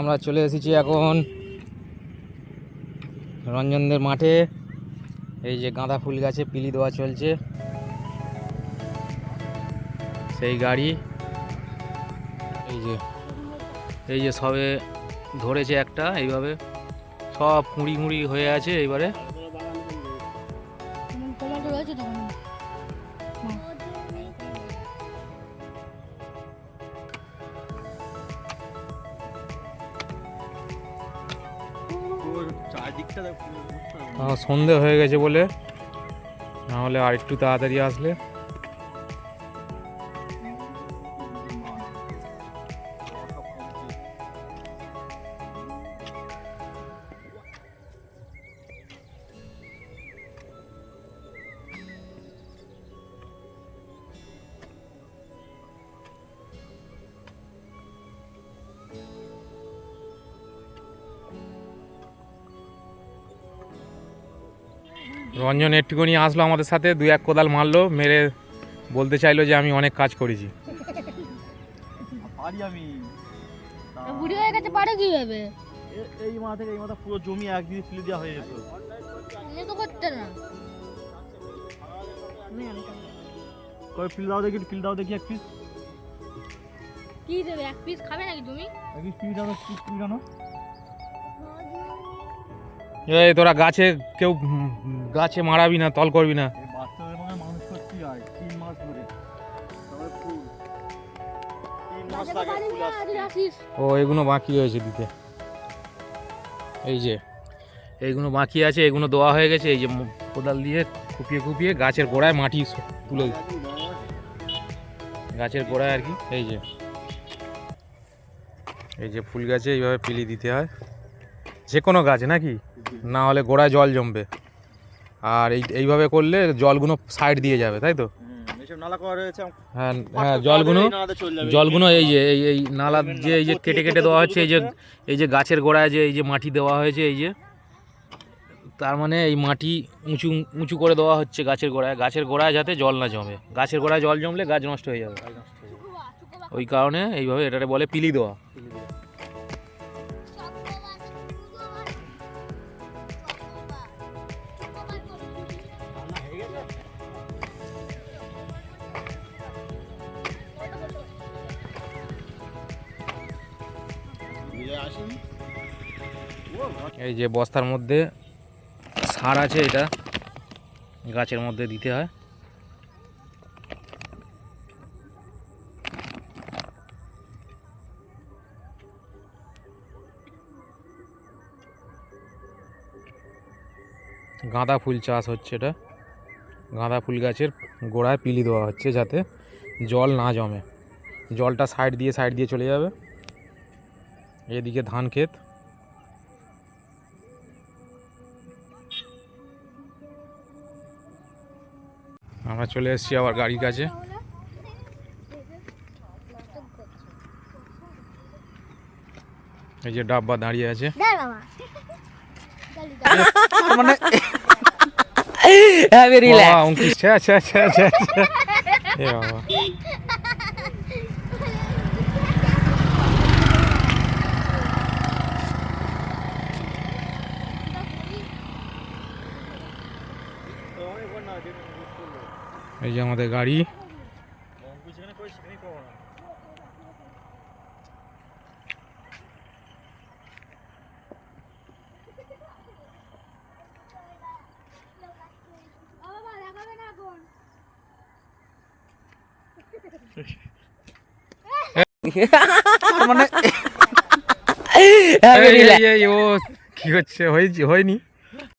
আমরা চলে এসেছি এখন রঞ্জনদের মাঠে। এই যে গাঁদা ফুল গাছে পিলি দেওয়া চলছে, সেই গাড়ি এই যে সবে ধরেছে একটা, এইভাবে সব কুঁড়ি কুঁড়ি হয়ে আছে। এইবারে সন্ধে হয়ে গেছে বলে, না হলে আর একটু তাড়াতাড়ি আসলে। রঞ্জন একটুখানি আসলো আমাদের সাথে, 2-1 কোদাল মারলো, মেরে বলতে চাইলো যে আমি অনেক কাজ করেছি। বুড়ি হয়ে গেছে, পারে কিভাবে? এই মাথা থেকে এই মাথা পুরো জমি একদিন ফেলে দেওয়া হয়ে যেত। এ তো করতে না। কই ফিল দাও দেখি, ফিল দাও দেখি এক পিস। কি দেবে? এক পিস খাবে নাকি তুমি? এক পিস ফিল দাও, ফিল দাও না। এই তোরা গাছে মারাবি না, তল করবি না। এই বাচ্চাদের মানে মানুষ করতে হয় 3 মাস ধরে। তবে ফুল 3 মাস লাগে ফুল আসতে। ও এগুলো বাকি হয়েছে দিতে, এই যে এইগুলো বাকি আছে, এগুলো দেওয়া হয়ে গেছে। এই যে কোদাল দিয়ে কুপিয়ে কুপিয়ে গাছের গোড়ায় মাটি তুলে, গাছের গোড়ায় আর কি। এই যে ফুল গাছে এইভাবে পিলি দিতে হয়, যে কোনো গাছে নাকি, না হলে গোড়ায় জল জমবে। আর এইভাবে করলে জলগুলো সাইড দিয়ে যাবে, তাই তো? হ্যাঁ হ্যাঁ, জলগুলো এই যে এই নালা যে এই যে কেটে কেটে দেওয়া হচ্ছে, এই যে গাছের গোড়ায় যে এই যে মাটি দেওয়া হয়েছে, এই যে তার মানে এই মাটি উঁচু উঁচু করে দেওয়া হচ্ছে গাছের গোড়ায় যাতে জল না জমে। গাছের গোড়ায় জল জমলে গাছ নষ্ট হয়ে যাবে, ওই কারণে এইভাবে এটাকে বলে পিলি দেওয়া। এই যে বস্তার মধ্যে সার আছে, এটা গাছের মধ্যে দিতে হয়। গাঁদা ফুল চাষ হচ্ছে, এটা গাঁদা ফুল গাছের গোড়ায় পিলি দেওয়া হচ্ছে যাতে জল না জমে। জলটা সাইড দিয়ে চলে যাবে। এদিকে ধান ক্ষেত, আমরা চলে এসেছি আবার গাড়ির কাছে। এই যে ডাব্বা দাঁড়িয়ে আছে, এই যে আমাদের গাড়ি। মানে ও কি হচ্ছে, হয়নি।